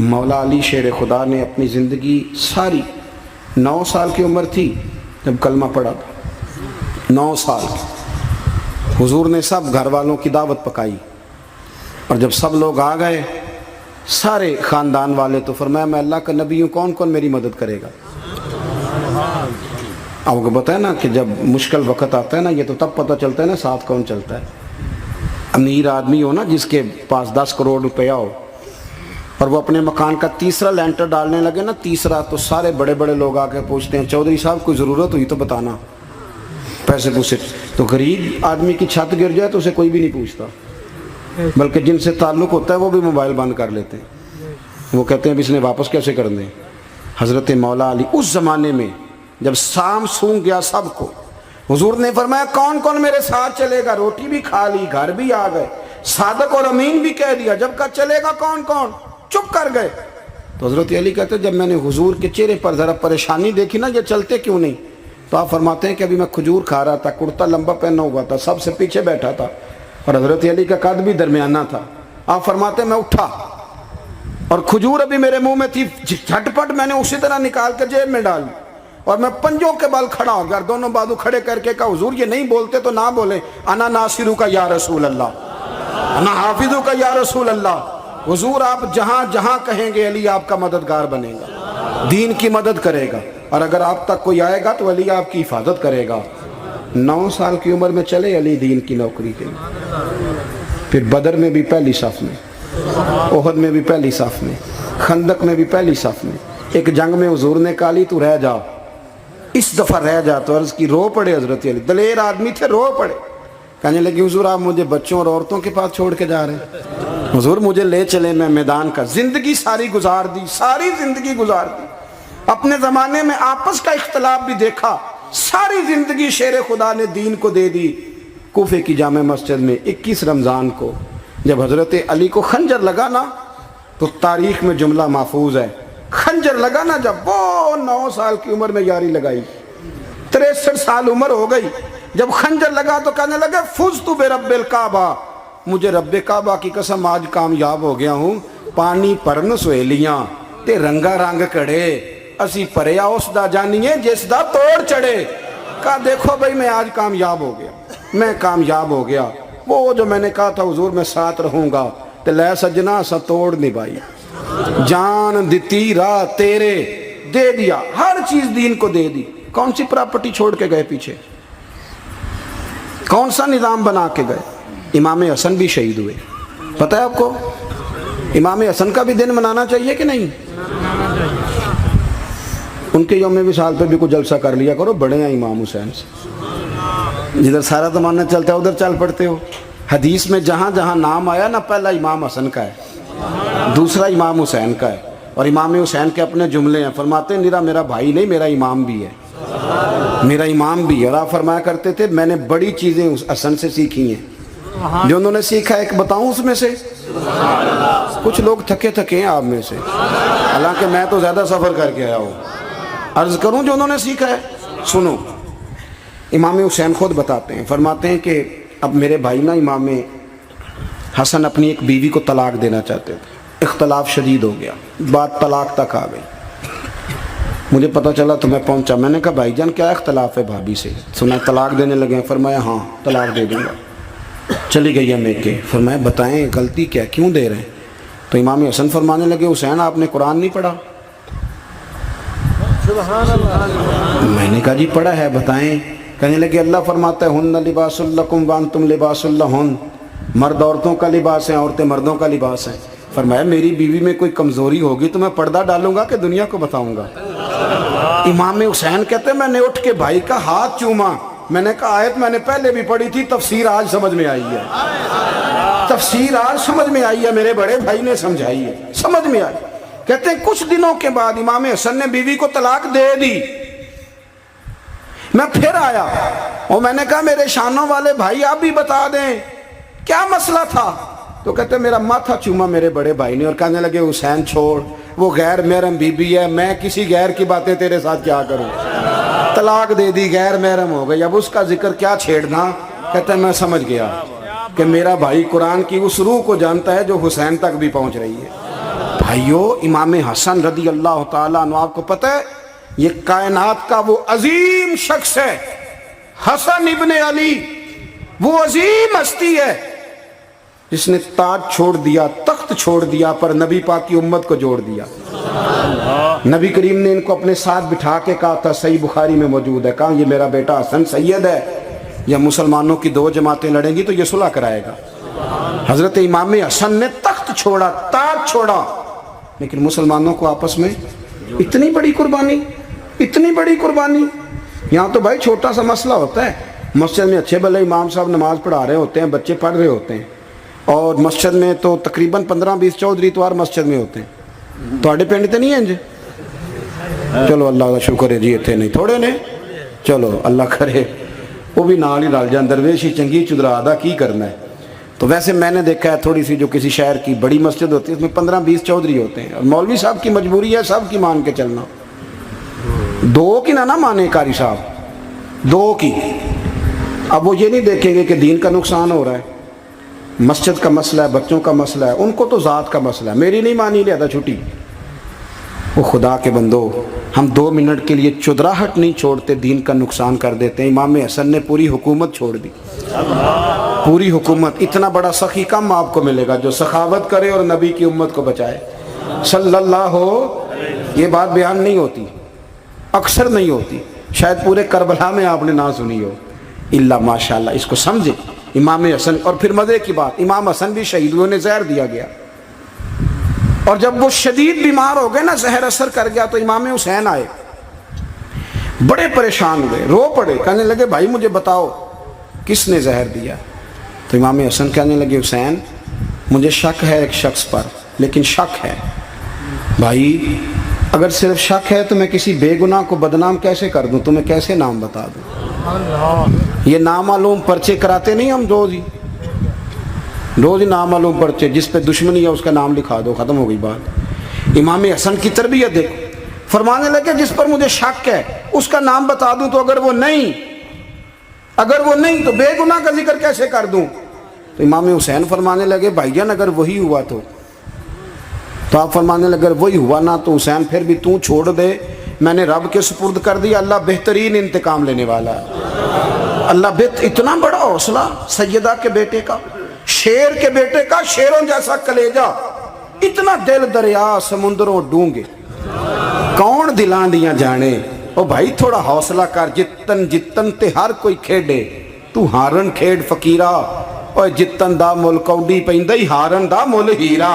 مولا علی شیر خدا نے اپنی زندگی ساری 9 سال کی عمر تھی جب کلمہ پڑھا تھا، 9 سال کی۔ حضور نے سب گھر والوں کی دعوت پکائی، اور جب سب لوگ آ گئے سارے خاندان والے، تو فرمایا میں اللہ کا نبی ہوں، کون کون میری مدد کرے گا؟ آپ کو پتہ ہے نا کہ جب مشکل وقت آتا ہے نا، یہ تو تب پتہ چلتا ہے نا ساتھ کون چلتا ہے۔ امیر آدمی ہو نا، جس کے پاس 10 کروڑ روپیہ ہو، اور وہ اپنے مکان کا تیسرا لینٹر ڈالنے لگے نا، تیسرا، تو سارے بڑے بڑے لوگ آ کے پوچھتے ہیں چودھری صاحب کوئی ضرورت ہوئی تو بتانا، پیسے پوچھے۔ تو غریب آدمی کی چھت گر جائے تو اسے کوئی بھی نہیں پوچھتا، بلکہ جن سے تعلق ہوتا ہے وہ بھی موبائل بند کر لیتے ہیں، وہ کہتے ہیں اب اس نے واپس کیسے کر دیں۔ حضرت مولا علی اس زمانے میں جب شام سونگ گیا سب کو، حضور نے فرمایا کون کون میرے ساتھ چلے گا؟ روٹی بھی کھا لی، گھر بھی آ گئے، صادق اور امین بھی کہہ دیا، جب کہا چلے گا کون کون؟ چپ کر گئے۔ تو حضرت علی کہتے جب میں نے حضور کے چہرے پر ذرا پریشانی دیکھی نا، یہ چلتے کیوں نہیں؟ تو آپ فرماتے ہیں کہ ابھی میں کھجور کھا رہا تھا، کرتا لمبا پہنا ہوا تھا، سب سے پیچھے بیٹھا تھا، اور حضرت علی کا قد بھی درمیانہ تھا۔ آپ فرماتے ہیں میں اٹھا اور کھجور ابھی میرے منہ میں تھی، جھٹ پٹ میں نے اسی طرح نکال کر جیب میں ڈال، اور میں پنجوں کے بل کھڑا ہو گیا، دونوں بازو کھڑے کر کے کہا حضور یہ نہیں بولتے تو نہ بولے، انا ناصرو کا یا رسول اللہ، انا حافظو کا یا رسول اللہ۔ حضور آپ جہاں جہاں کہیں گے علی آپ کا مددگار بنے گا، دین کی مدد کرے گا، اور اگر آپ تک کوئی آئے گا تو علی آپ کی حفاظت کرے گا۔ 9 سال کی عمر میں چلے علی دین کی نوکری کے لیے، پھر بدر میں بھی پہلی صف میں، احد میں بھی پہلی صف میں، خندق میں بھی پہلی صف میں۔ ایک جنگ میں حضور نے کہا علی تو رہ جا، اس دفعہ رہ جا، تو عرض کی رو پڑے حضرت علی، دلیر آدمی تھے، رو پڑے، کہنے لگے حضور آپ مجھے بچوں اور عورتوں کے پاس چھوڑ کے جا رہے ہیں؟ حضور مجھے لے چلے، میں میدان کا زندگی ساری گزار دی، ساری زندگی گزار دی، اپنے زمانے میں آپس کا اختلاف بھی دیکھا، ساری زندگی شیر خدا نے دین کو دے دی۔ کوفے کی جامع مسجد میں 21 رمضان کو جب حضرت علی کو خنجر لگا نا، تو تاریخ میں جملہ محفوظ ہے، خنجر لگا نا جب، وہ 9 سال کی عمر میں یاری لگائی، 63 سال عمر ہو گئی، جب خنجر لگا تو کہنے لگے فزت برب الکعبہ، مجھے رب کعبہ کی قسم آج کامیاب ہو گیا ہوں، پانی پرن سہیلیاں تے رنگا رنگ کڑے، اسی پریا اس دا جانیے جس دا توڑ چڑھے۔ کہا دیکھو بھائی میں آج کامیاب ہو گیا، میں کامیاب ہو گیا، وہ جو میں نے کہا تھا حضور میں ساتھ رہوں گا، تے لے سجنا سا توڑ نبھائی، جان دیتی راہ تیرے، دے دیا، ہر چیز دین کو دے دی۔ کون سی پراپرٹی چھوڑ کے گئے پیچھے؟ کون سا نظام بنا کے گئے؟ امام حسن بھی شہید ہوئے، پتہ ہے آپ کو؟ امام حسن کا بھی دن منانا چاہیے کہ نہیں؟ ان کے یوم وصال پہ بھی کوئی جلسہ کر لیا کرو، بڑے ہیں امام حسین سے، جدھر سارا زمانہ چلتا ہے ادھر چل پڑتے ہو۔ حدیث میں جہاں جہاں نام آیا نا، پہلا امام حسن کا ہے، دوسرا امام حسین کا ہے، اور امام حسین کے اپنے جملے ہیں، فرماتے ہیں نیرا میرا بھائی نہیں، میرا امام بھی ہے، میرا امام بھی ہے۔ اور آپ فرمایا کرتے تھے میں نے بڑی چیزیں اس حسن سے سیکھی ہیں، جو انہوں نے سیکھا ایک بتاؤں اس میں سے؟ کچھ لوگ تھکے تھکے ہیں آپ میں سے، حالانکہ میں تو زیادہ سفر کر کے آیا ہوں، عرض کروں جو انہوں نے سیکھا ہے؟ سنو، امام حسین خود بتاتے ہیں، فرماتے ہیں کہ اب میرے بھائی نا امام حسن اپنی ایک بیوی کو طلاق دینا چاہتے تھے، اختلاف شدید ہو گیا، بات طلاق تک آ گئی، مجھے پتہ چلا تو میں پہنچا، میں نے کہا بھائی جان کیا اختلاف ہے بھابھی سے؟ سنا طلاق دینے لگے ہیں؟ فرمایا ہاں طلاق دے دوں گا۔ چلی گئی ہے میکے، فرمایا بتائیں غلطی کیا، کیوں دے رہے ہیں؟ تو امام حسن فرمانے لگے حسین آپ نے قرآن نہیں پڑھا؟ میں نے کہا جی پڑھا ہے، بتائیں۔ کہنے لگے اللہ فرماتا ہے ہن لباس لکم وانتم لباس لہن، مرد عورتوں کا لباس ہیں، عورتیں مردوں کا لباس ہیں۔ فرمایا میری بیوی میں کوئی کمزوری ہوگی تو میں پردہ ڈالوں گا کہ دنیا کو بتاؤں گا؟ امام حسین کہتے ہیں میں نے اٹھ کے بھائی کا ہاتھ چوما، میں نے کہا آیت میں نے پہلے بھی پڑھی تھی، تفسیر آج سمجھ میں آئی ہے، تفسیر آج سمجھ میں آئی ہے، میرے بڑے بھائی نے سمجھائی ہے، سمجھ میں آئی۔ کہتے ہیں کچھ دنوں کے بعد امام حسن نے بیوی کو طلاق دے دی، میں پھر آیا اور میں نے کہا میرے شانوں والے بھائی آپ بھی بتا دیں کیا مسئلہ تھا؟ تو کہتے ہیں میرا ماتھا چوما میرے بڑے بھائی نے، اور کہنے لگے حسین چھوڑ، وہ غیر محرم بیوی ہے، میں کسی غیر کی باتیں تیرے ساتھ کیا کروں؟ طلاق دے دی، غیر محرم ہو گئی، اب اس کا ذکر کیا چھیڑنا؟ کہتے ہیں میں سمجھ گیا کہ میرا بھائی قرآن کی اس روح کو جانتا ہے جو حسین تک بھی پہنچ رہی ہے۔ بھائیو امام حسن رضی اللہ تعالیٰ عنہ، آپ کو پتہ ہے یہ کائنات کا وہ عظیم شخص ہے، حسن ابن علی، وہ عظیم ہستی ہے جس نے تاج چھوڑ دیا، تخت چھوڑ دیا، پر نبی پاک کی امت کو جوڑ دیا۔ نبی کریم نے ان کو اپنے ساتھ بٹھا کے کہا تھا، صحیح بخاری میں موجود ہے، کہا یہ میرا بیٹا حسن سید ہے، یا مسلمانوں کی دو جماعتیں لڑیں گی تو یہ صلح کرائے گا۔ حضرت امام حسن نے تخت چھوڑا، تاج چھوڑا، لیکن مسلمانوں کو آپس میں اتنی بڑی قربانی، اتنی بڑی قربانی۔ یہاں تو بھائی چھوٹا سا مسئلہ ہوتا ہے، مسجد میں اچھے بھلے امام صاحب نماز پڑھا رہے ہوتے ہیں، بچے پڑھ رہے ہوتے ہیں، اور مسجد میں تو تقریباً 15-20 چودھری اتوار مسجد میں ہوتے ہیں، تو آڑے پینڈ تے نہیں ہیں جی؟ چلو اللہ کا شکر ہے جی، اتنے نہیں تھوڑے نے، چلو اللہ کرے وہ بھی نال ہی رل جان، درویشی چنگی چدرا دا کی کرنا ہے۔ تو ویسے میں نے دیکھا ہے تھوڑی سی جو کسی شہر کی بڑی مسجد ہوتی ہے اس میں 15-20 چودھری ہوتے ہیں، اور مولوی صاحب کی مجبوری ہے سب کی مان کے چلنا، دو کی نہ مانے قاری صاحب، دو کی۔ اب وہ یہ نہیں دیکھیں گے کہ دین کا نقصان ہو رہا ہے، مسجد کا مسئلہ ہے، بچوں کا مسئلہ ہے، ان کو تو ذات کا مسئلہ ہے، میری نہیں مانی لیا تھا چھٹی۔ وہ خدا کے بندو، ہم 2 منٹ کے لیے چدراہٹ نہیں چھوڑتے، دین کا نقصان کر دیتے ہیں۔ امام حسن نے پوری حکومت چھوڑ دی، پوری حکومت۔ اتنا بڑا سخی کم آپ کو ملے گا جو سخاوت کرے اور نبی کی امت کو بچائے صلی اللہ ہو۔ یہ بات بیان نہیں ہوتی، اکثر نہیں ہوتی، شاید پورے کربلا میں آپ نے نہ سنی ہو، الا ماشاءاللہ۔ اس کو سمجھے امام حسن۔ اور پھر مزے کی بات، امام حسن بھی شہید ہوئے، انہیں زہر دیا گیا، اور جب وہ شدید بیمار ہو گئے نا، زہر اثر کر گیا، تو امام حسین آئے، بڑے پریشان ہوئے، رو پڑے، کہنے لگے بھائی مجھے بتاؤ کس نے زہر دیا؟ تو امام حسن کہنے لگے حسین مجھے شک ہے ایک شخص پر، لیکن شک ہے بھائی، اگر صرف شک ہے تو میں کسی بے گناہ کو بدنام کیسے کر دوں، تمہیں کیسے نام بتا دوں؟ یہ نامعلوم پرچے کراتے نہیں ہم روز ہی نامعلوم پرچے، جس پہ دشمنی ہے اس کا نام لکھا دو، ختم ہو گئی بات۔ امام حسن کی تربیت دیکھو، فرمانے لگے جس پر مجھے شک ہے اس کا نام بتا دوں، تو اگر وہ نہیں تو بے گناہ کا ذکر کیسے کر دوں؟ تو امام حسین فرمانے لگے بھائی جان اگر وہی ہوا تو آپ فرمانے لگے اگر وہی ہوا نا تو حسین پھر بھی تو چھوڑ دے، میں نے رب کے سپرد کر دیا، اللہ بہترین انتقام لینے والا ہے۔ اللہ اتنا بڑا حوصلہ سیدہ کے بیٹے کا، شیر کے بیٹے کا، شیروں جیسا کلیجہ، اتنا دل دریا سمندروں ڈونگے، کون دلاندیاں جانے۔ او بھائی تھوڑا حوصلہ کر، جتن تے ہر کوئی کھیڈے، تو ہارن کھیڈ فقیرہ، اور جتن دا مل کوڈی پیندی، ہارن دا مل ہیرا۔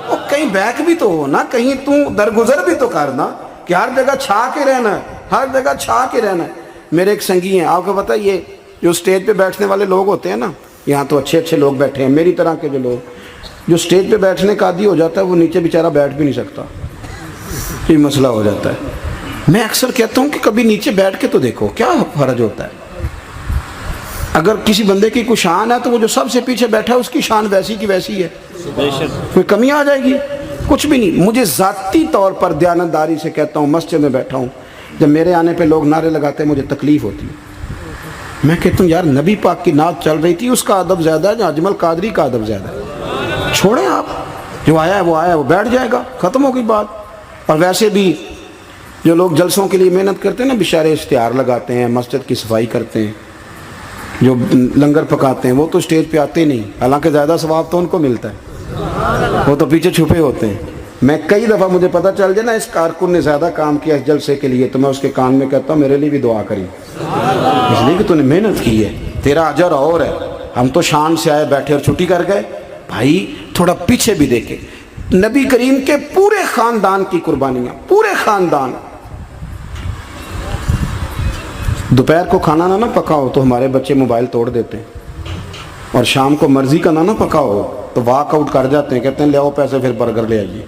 او کہیں بیک بھی تو ہو نا، کہیں تو درگزر بھی تو کرنا، کہ ہر جگہ چھا کے رہنا ہے، ہر جگہ چھا کے رہنا ہے۔ میرے ایک سنگی ہیں، آپ کو پتہ یہ جو سٹیج پہ بیٹھنے والے لوگ ہوتے ہیں نا، یہاں تو اچھے لوگ بیٹھے ہیں، میری طرح کے جو لوگ جو سٹیج پہ بیٹھنے کا عادی ہو جاتا ہے وہ نیچے بیچارہ بیٹھ بھی نہیں سکتا، یہ مسئلہ ہو جاتا ہے۔ میں اکثر کہتا ہوں کہ کبھی نیچے بیٹھ کے تو دیکھو کیا فرج ہوتا ہے۔ اگر کسی بندے کی کوئی شان ہے تو وہ جو سب سے پیچھے بیٹھا ہے اس کی شان ویسی کی ویسی ہے، کوئی کمی آ جائے گی؟ کچھ بھی نہیں۔ مجھے ذاتی طور پر دیانتداری سے کہتا ہوں، مسجد میں بیٹھا ہوں، جب میرے آنے پہ لوگ نعرے لگاتے ہیں مجھے تکلیف ہوتی ہے۔ میں کہتا ہوں یار نبی پاک کی نعت چل رہی تھی، اس کا ادب زیادہ ہے یا اجمل قادری کا ادب زیادہ ہے؟ چھوڑیں آپ، جو آیا ہے وہ بیٹھ جائے گا، ختم ہو گئی بات۔ اور ویسے بھی جو لوگ جلسوں کے لیے محنت کرتے ہیں نا، بیچارے اشتہار لگاتے ہیں، مسجد کی صفائی کرتے ہیں، جو لنگر پکاتے ہیں، وہ تو اسٹیج پہ آتے نہیں، حالانکہ زیادہ ثواب تو ان کو ملتا ہے، وہ تو پیچھے چھپے ہوتے ہیں۔ میں کئی دفعہ مجھے پتہ چل جائے نا اس کارکن نے زیادہ کام کیا اس جلسے کے لیے، تو میں اس کے کان میں کہتا ہوں میرے لیے بھی دعا کری، اس لیے کہ تو نے محنت کی ہے، تیرا اجر اور ہے۔ ہم تو شان سے آئے بیٹھے اور چھٹی کر گئے۔ بھائی تھوڑا پیچھے بھی دیکھیں، نبی کریم کے پورے خاندان کی قربانیاں، پورے خاندان۔ دوپہر کو کھانا نہ پکا ہو تو ہمارے بچے موبائل توڑ دیتے ہیں، اور شام کو مرضی کا نہ پکا ہو تو واک آؤٹ کر جاتے ہیں، کہتے ہیں لے آؤ پیسے پھر برگر لے آئیے،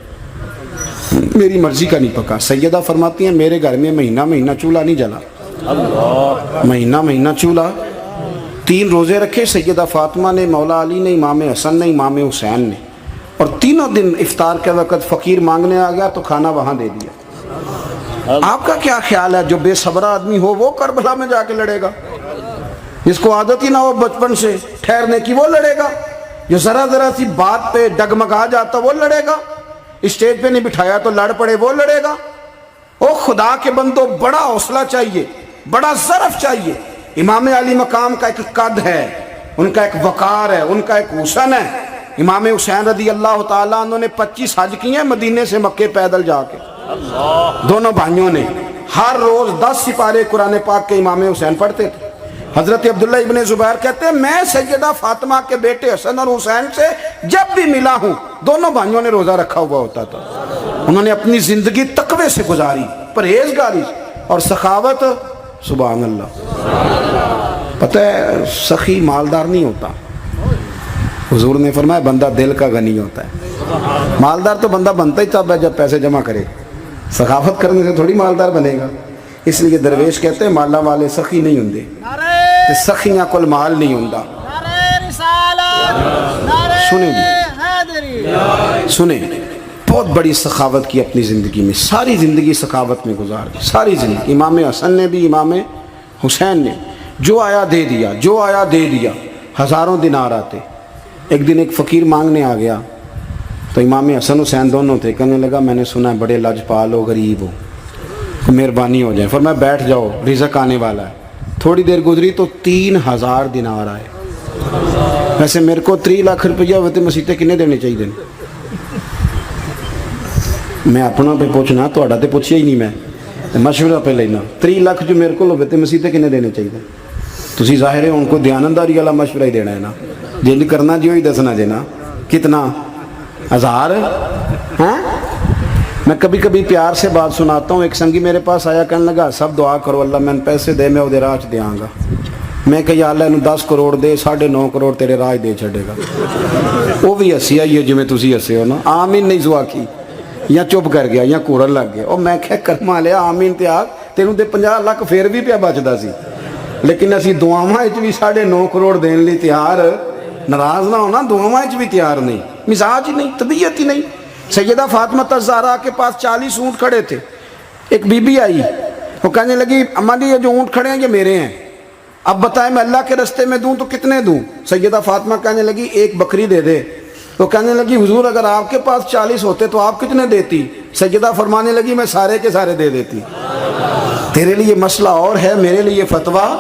میری مرضی کا نہیں پکا۔ سیدہ فرماتی ہیں میرے گھر میں مہینہ چولہا نہیں جلا، مہینہ چولہا۔ 3 روزے رکھے سیدہ فاطمہ نے، مولا علی نے، امام حسن نے، امام حسین نے، اور تینوں دن افطار کے وقت فقیر مانگنے آ گیا تو کھانا وہاں دے دیا۔ آپ کا کیا خیال ہے جو بے صبرہ آدمی ہو وہ کربلا میں جا کے لڑے گا؟ جس کو عادت ہی نہ ہو بچپن سے ٹھہرنے کی وہ لڑے گا؟ جو ذرا سی بات پہ ڈگمگا جاتا وہ لڑے گا؟ اسٹیج پہ نہیں بٹھایا تو لڑ پڑے وہ لڑے گا؟ او خدا کے بندو، بڑا حوصلہ چاہیے، بڑا ظرف چاہیے۔ امام علی مقام کا ایک قد ہے، ان کا ایک وقار ہے، ان کا ایک حسن ہے۔ امام حسین رضی اللہ تعالیٰ عنہ نے 25 حج کیے ہیں مدینے سے مکے پیدل جا کے، دونوں بھائیوں نے۔ ہر روز 10 سپارے قرآن پاک کے امام حسین پڑھتے تھے۔ حضرت عبداللہ ابن زبیر کہتے ہیں میں سیدہ فاطمہ کے بیٹے حسن اور حسین سے جب بھی ملا ہوں دونوں بھائیوں نے روزہ رکھا ہوا ہوتا تھا۔ انہوں نے اپنی زندگی تقوی سے گزاری، پرہیزگاری اور سخاوت۔ سبحان اللہ۔ پتہ ہے سخی مالدار نہیں ہوتا، حضور نے فرمایا بندہ دل کا غنی ہوتا ہے۔ مالدار تو بندہ بنتا ہی تب ہے جب پیسے جمع کرے، سخاوت کرنے سے تھوڑی مالدار بنے گا۔ اس لیے درویش کہتے ہیں مالا والے سخی نہیں ہوندے، سخیاں کل مال نہیں ہوندا۔ سنیں جی، سنیں، بہت بڑی سخاوت کی اپنی زندگی میں، ساری زندگی سخاوت میں گزار دی، ساری زندگی۔ امام حسن نے بھی، امام حسین نے، جو آیا دے دیا، جو آیا دے دیا۔ ہزاروں دینار آتے۔ ایک دن ایک فقیر مانگنے آ گیا تو امام حسن حسین دونوں تھے، کہنے لگا میں نے سنا ہے بڑے لاجپال ہو، غریب ہو، مہربانی ہو جائے۔ فرمایا بیٹھ جاؤ، رزق آنے والا ہے۔ تھوڑی دیر گزری تو 3000 دینار آئے۔ ویسے میرے کو 3 لاکھ روپیہ ہوتے مسیطے کنے دینے چاہیے؟ میں اپنا پہ پوچھنا، تو پوچھیا ہی نہیں، میں مشورہ پہ لینا۔ 3 لاکھ جو میرے کو ہوتے مسیطے کنے دینے چاہیے؟ تسی ظاہر ہے ان کو دیانتداری والا مشورہ ہی دینا ہے نا، جن کرنا جی وہی دسنا جی نا۔ کتنا؟ 1000؟ ہاں، میں کبھی کبھی پیار سے بات سناتا ہوں۔ ایک سنگی میرے پاس آیا، کہنے لگا سب دعا کرو اللہ میں پیسے دے، میں وہ راہ دیاں گا۔ میں کہ یا اللہ انہوں 10 کروڑ دے، 9.5 کروڑ تیرے راہ دے چھڑے گا۔ وہ بھی ہسی آئی ہے جی میں تسی ہسے ہو نا، آمین نہیں سوا کی، یا چپ کر گیا یا کوڑن لگ گیا۔ اور میں کہ کرما لیا آمین تے آگ، تینوں تے 50 لاکھ پھر بھی پیا بچدا سی، لیکن اسی دعاواں وچ بھی 9.5 کروڑ دین لی تیار، ناراض نہ ہونا، دعاواں وچ بھی تیار نہیں، مزاج ہی نہیں، طبیعت ہی نہیں۔ سیدہ فاطمہ الزہرا کے پاس 40 اونٹ کھڑے تھے۔ ایک بی بی آئی، وہ کہنے لگی اماں جی یہ جو اونٹ کھڑے ہیں یہ میرے ہیں، اب بتائیں میں اللہ کے رستے میں دوں تو کتنے دوں؟ سیدہ فاطمہ کہنے لگی 1 بکری دے دے۔ وہ کہنے لگی حضور اگر آپ کے پاس 40 ہوتے تو آپ کتنے دیتی؟ سیدہ فرمانے لگی میں سارے کے سارے دے دیتی۔ تیرے لیے مسئلہ اور ہے، میرے لیے فتویٰ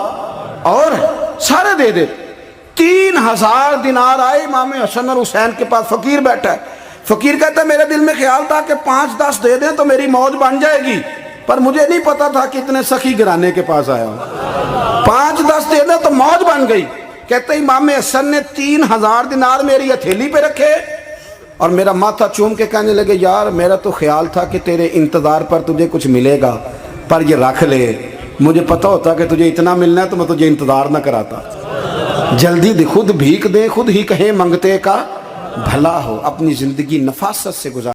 اور ہے، سارے دے دے۔ 3000 دینار آئے امام حسن اور حسین کے پاس۔ فقیر بیٹھا ہے، فقیر کہتا ہے میرے دل میں خیال تھا کہ 5-10 دے دیں تو میری موج بن جائے گی، پر مجھے نہیں پتا تھا کہ اتنے سخی گھرانے کے پاس آیا ہوں۔ 5-10 دے دیں تو موج بن گئی۔ کہتے ہیں امام حسن نے 3000 دینار میری ہتھیلی پہ رکھے اور میرا ماتھا چوم کے کہنے لگے یار میرا تو خیال تھا کہ تیرے انتظار پر تجھے کچھ ملے گا، پر یہ رکھ لے، مجھے پتا ہوتا کہ تجھے اتنا ملنا ہے تو میں تجھے انتظار نہ کراتا۔ جلدی خود بھیک دے، خود ہی کہیں منگتے کا بھلا ہو۔ اپنی زندگی نفاست سے گزار